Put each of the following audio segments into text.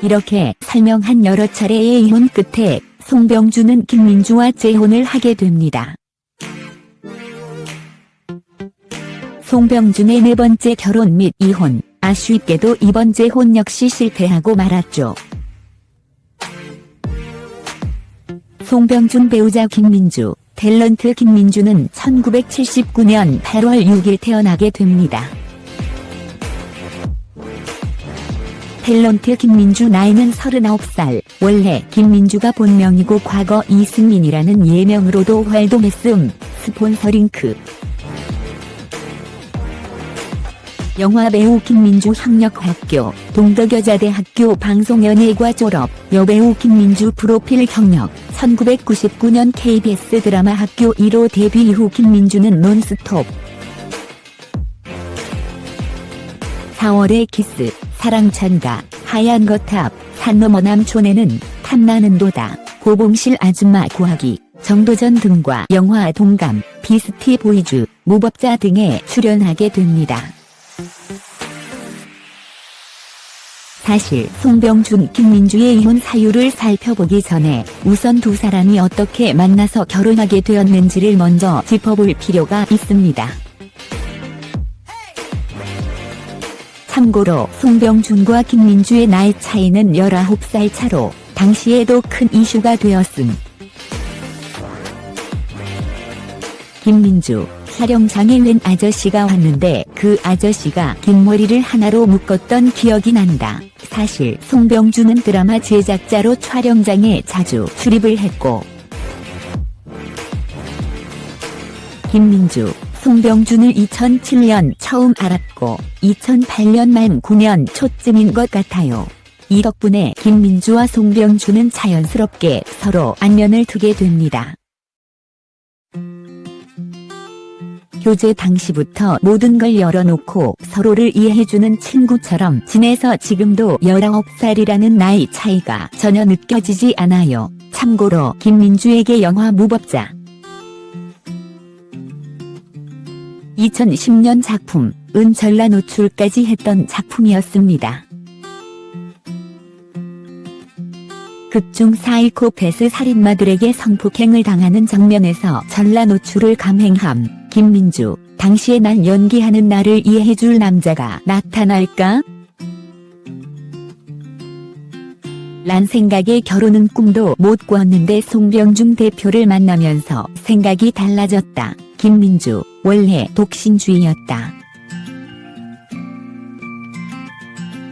이렇게 설명한 여러 차례의 이혼 끝에 송병준은 김민주와 재혼을 하게 됩니다. 송병준의 네 번째 결혼 및 이혼, 아쉽게도 이번 재혼 역시 실패하고 말았죠. 송병준 배우자 김민주, 탤런트 김민주는 1979년 8월 6일 태어나게 됩니다. 탤런트 김민주 나이는 39살, 원래 김민주가 본명이고 과거 이승민이라는 예명으로도 활동했음, 스폰서링크. 영화배우 김민주 학력학교, 동덕여자대학교 방송연예과 졸업, 여배우 김민주 프로필 경력, 1999년 KBS 드라마 학교 1호 데뷔 이후 김민주는 논스톱, 4월의 키스, 사랑찬가, 하얀 거탑, 산 너머 남촌에는 탐나는 도다, 고봉실 아줌마 구하기, 정도전 등과 영화 동감, 비스티 보이즈, 무법자 등에 출연하게 됩니다. 사실 송병준, 김민주의 이혼 사유를 살펴보기 전에 우선 두 사람이 어떻게 만나서 결혼하게 되었는지를 먼저 짚어볼 필요가 있습니다. 참고로 송병준과 김민주의 나이 차이는 19살 차로 당시에도 큰 이슈가 되었음. 김민주, 촬영장에 웬 아저씨가 왔는데 그 아저씨가 긴 머리를 하나로 묶었던 기억이 난다. 사실 송병준은 드라마 제작자로 촬영장에 자주 출입을 했고, 김민주, 송병준을 2007년 처음 알았고 2008년 말 9년 초쯤인 것 같아요. 이 덕분에 김민주와 송병준은 자연스럽게 서로 안면을 트게 됩니다. 교제 당시부터 모든 걸 열어놓고 서로를 이해해주는 친구처럼 지내서 지금도 19살이라는 나이 차이가 전혀 느껴지지 않아요. 참고로 김민주에게 영화 무법자 2010년 작품, 은 전라 노출까지 했던 작품이었습니다. 극중 사이코패스 살인마들에게 성폭행을 당하는 장면에서 전라 노출을 감행함. 김민주, 당시에 난 연기하는 나를 이해해줄 남자가 나타날까? 란 생각에 결혼은 꿈도 못 꿨는데 송병준 대표를 만나면서 생각이 달라졌다. 김민주, 원래 독신주의였다.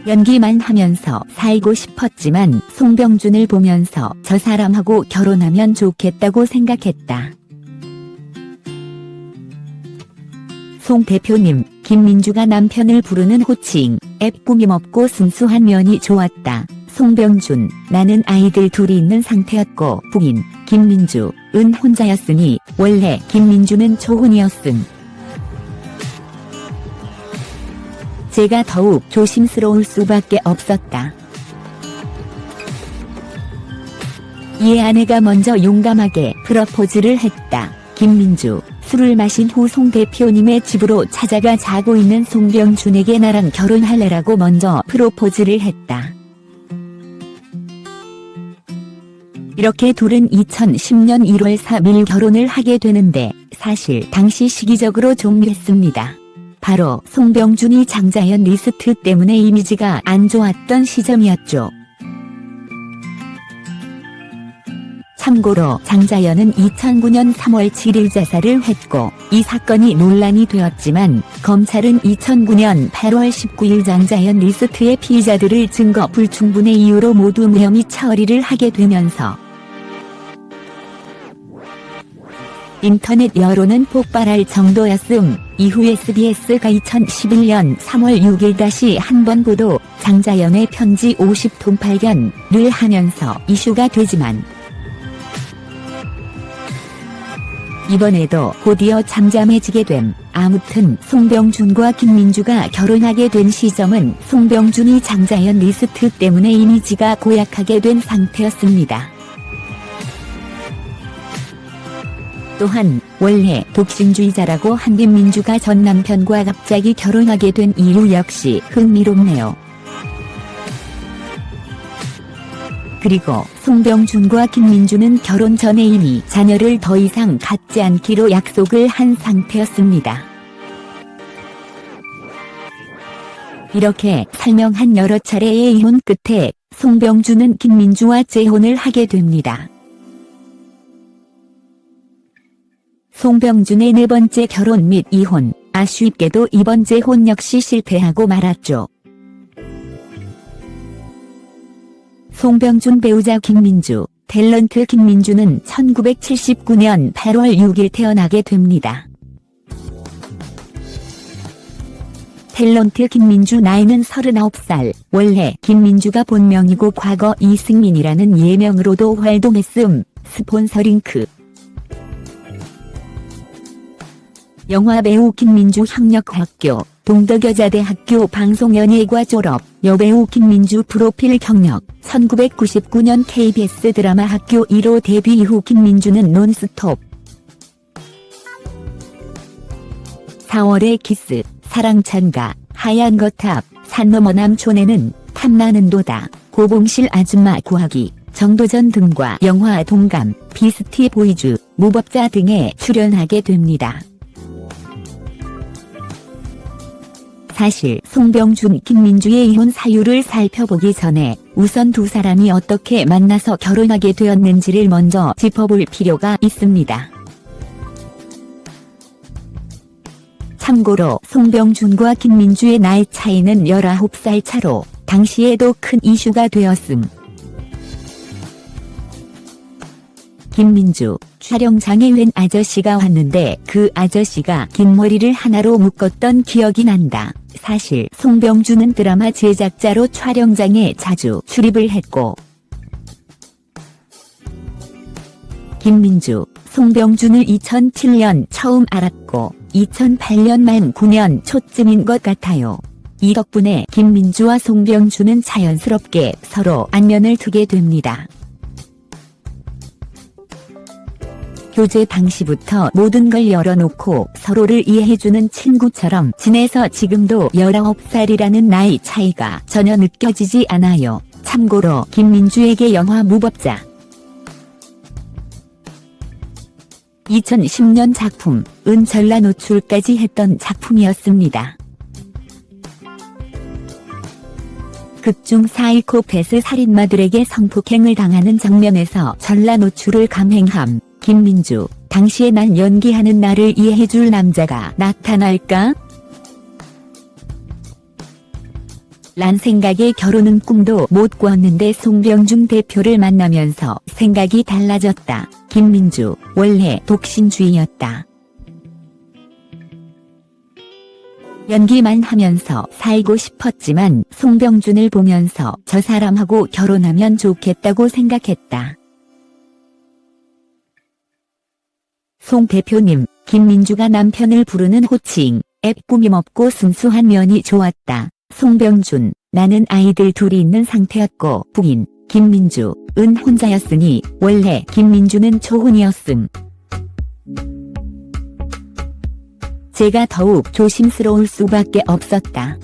연기만 하면서 살고 싶었지만 송병준을 보면서 저 사람하고 결혼하면 좋겠다고 생각했다. 송 대표님, 김민주가 남편을 부르는 호칭, 꾸밈없고 순수한 면이 좋았다. 송병준, 나는 아이들 둘이 있는 상태였고 부인, 김민주, 은 혼자였으니 원래 김민주는 초혼이었음. 제가 더욱 조심스러울 수밖에 없었다. 이에 아내가 먼저 용감하게 프러포즈를 했다. 김민주, 술을 마신 후 송 대표님의 집으로 찾아가 자고 있는 송병준에게 나랑 결혼할래라고 먼저 프로포즈를 했다. 이렇게 둘은 2010년 1월 3일 결혼을 하게 되는데 사실 당시 시기적으로 좀했습니다. 바로 송병준이 장자연 리스트 때문에 이미지가 안 좋았던 시점이었죠. 참고로 장자연은 2009년 3월 7일 자살을 했고 이 사건이 논란이 되었지만 검찰은 2009년 8월 19일 장자연 리스트의 피의자들을 증거 불충분의 이유로 모두 무혐의 처리를 하게 되면서 인터넷 여론은 폭발할 정도였음. 이후 SBS가 2011년 3월 6일 다시 한 번 보도 장자연의 편지 50통 발견을 하면서 이슈가 되지만 이번에도 곧이어 잠잠해지게 됨. 아무튼 송병준과 김민주가 결혼하게 된 시점은 송병준이 장자연 리스트 때문에 이미지가 고약하게 된 상태였습니다. 또한 원래 독신주의자라고 한 김민주가 전 남편과 갑자기 결혼하게 된 이유 역시 흥미롭네요. 그리고 송병준과 김민주는 결혼 전에 이미 자녀를 더 이상 갖지 않기로 약속을 한 상태였습니다. 이렇게 설명한 여러 차례의 이혼 끝에 송병준은 김민주와 재혼을 하게 됩니다. 송병준의 네 번째 결혼 및 이혼, 아쉽게도 이번 재혼 역시 실패하고 말았죠. 송병준 배우자 김민주, 탤런트 김민주는 1979년 8월 6일 태어나게 됩니다. 탤런트 김민주 나이는 39살, 원래 김민주가 본명이고 과거 이승민이라는 예명으로도 활동했음, 스폰서링크. 영화배우 김민주 학력학교, 동덕여자대학교 방송연예과 졸업, 여배우 김민주 프로필 경력, 1999년 KBS 드라마 학교 1호 데뷔 이후 김민주는 논스톱, 4월의 키스, 사랑찬가, 하얀 거탑, 산 너머 남촌에는 탐나는 도다, 고봉실 아줌마 구하기, 정도전 등과 영화 동감, 비스티 보이즈, 무법자 등에 출연하게 됩니다. 사실 송병준, 김민주의 이혼 사유를 살펴보기 전에 우선 두 사람이 어떻게 만나서 결혼하게 되었는지를 먼저 짚어볼 필요가 있습니다. 참고로 송병준과 김민주의 나이 차이는 19살 차로 당시에도 큰 이슈가 되었음. 김민주, 촬영장에 웬 아저씨가 왔는데 그 아저씨가 긴 머리를 하나로 묶었던 기억이 난다. 사실 송병준은 드라마 제작자로 촬영장에 자주 출입을 했고, 김민주, 송병준을 2007년 처음 알았고 2008년 만 9년 초쯤인 것 같아요. 이 덕분에 김민주와 송병준은 자연스럽게 서로 안면을 트게 됩니다. 교제 당시부터 모든 걸 열어놓고 서로를 이해해주는 친구처럼 지내서 지금도 19살이라는 나이 차이가 전혀 느껴지지 않아요. 참고로 김민주에게 영화 무법자 2010년 작품, 은 전라 노출까지 했던 작품이었습니다. 극중 사이코패스 살인마들에게 성폭행을 당하는 장면에서 전라 노출을 감행함. 김민주, 당시에 난 연기하는 나를 이해해줄 남자가 나타날까? 란 생각에 결혼은 꿈도 못 꿨는데 송병준 대표를 만나면서 생각이 달라졌다. 김민주, 원래 독신주의였다. 연기만 하면서 살고 싶었지만 송병준을 보면서 저 사람하고 결혼하면 좋겠다고 생각했다. 송 대표님, 김민주가 남편을 부르는 호칭, 꾸밈없고 순수한 면이 좋았다. 송병준, 나는 아이들 둘이 있는 상태였고 부인, 김민주, 은 혼자였으니 원래 김민주는 초혼이었음. 제가 더욱 조심스러울 수밖에 없었다.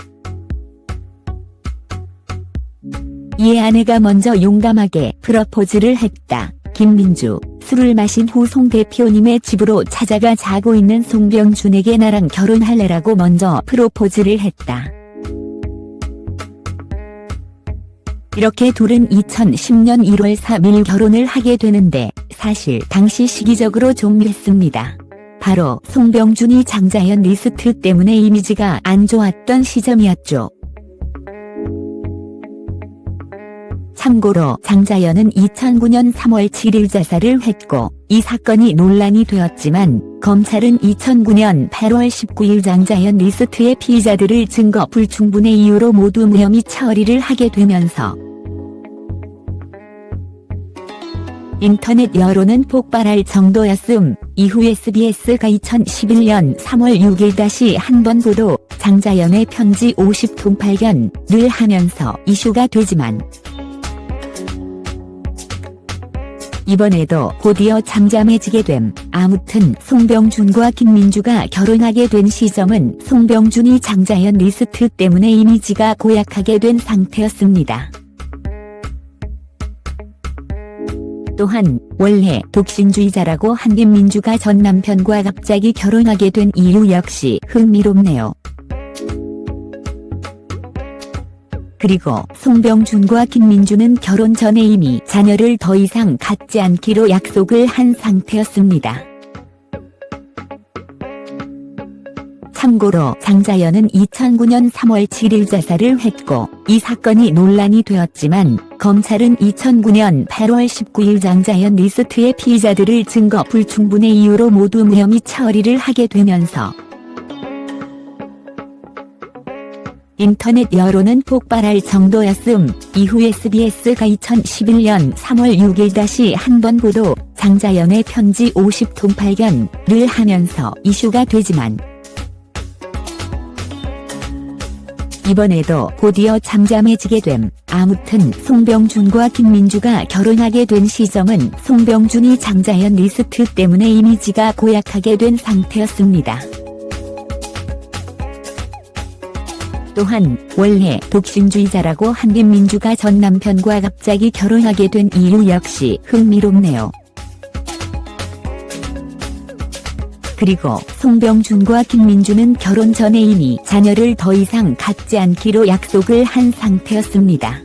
이에 아내가 먼저 용감하게 프러포즈를 했다. 김민주, 술을 마신 후 송 대표님의 집으로 찾아가 자고 있는 송병준에게 나랑 결혼할래라고 먼저 프로포즈를 했다. 이렇게 둘은 2010년 1월 3일 결혼을 하게 되는데 사실 당시 시기적으로 좀 묘했습니다. 바로 송병준이 장자연 리스트 때문에 이미지가 안 좋았던 시점이었죠. 참고로 장자연은 2009년 3월 7일 자살을 했고 이 사건이 논란이 되었지만 검찰은 2009년 8월 19일 장자연 리스트의 피의자들을 증거 불충분의 이유로 모두 무혐의 처리를 하게 되면서 인터넷 여론은 폭발할 정도였음. 이후 SBS가 2011년 3월 6일 다시 한 번 보도 장자연의 편지 50통 발견을 하면서 이슈가 되지만 이번에도 곧이어 잠잠해지게 됨. 아무튼 송병준과 김민주가 결혼하게 된 시점은 송병준이 장자연 리스트 때문에 이미지가 고약하게 된 상태였습니다. 또한 원래 독신주의자라고 한 김민주가 전 남편과 갑자기 결혼하게 된 이유 역시 흥미롭네요. 그리고 송병준과 김민주는 결혼 전에 이미 자녀를 더 이상 갖지 않기로 약속을 한 상태였습니다. 참고로 장자연은 2009년 3월 7일 자살을 했고 이 사건이 논란이 되었지만 검찰은 2009년 8월 19일 장자연 리스트의 피의자들을 증거 불충분의 이유로 모두 무혐의 처리를 하게 되면서 인터넷 여론은 폭발할 정도였음. 이후 SBS가 2011년 3월 6일 다시 한 번 보도 장자연의 편지 50통 발견을 하면서 이슈가 되지만 이번에도 곧이어 잠잠해지게 됨. 아무튼 송병준과 김민주가 결혼하게 된 시점은 송병준이 장자연 리스트 때문에 이미지가 고약하게 된 상태였습니다. 또한 원래 독신주의자라고 한 김민주가 전 남편과 갑자기 결혼하게 된 이유 역시 흥미롭네요. 그리고 송병준과 김민주는 결혼 전에 이미 자녀를 더 이상 갖지 않기로 약속을 한 상태였습니다.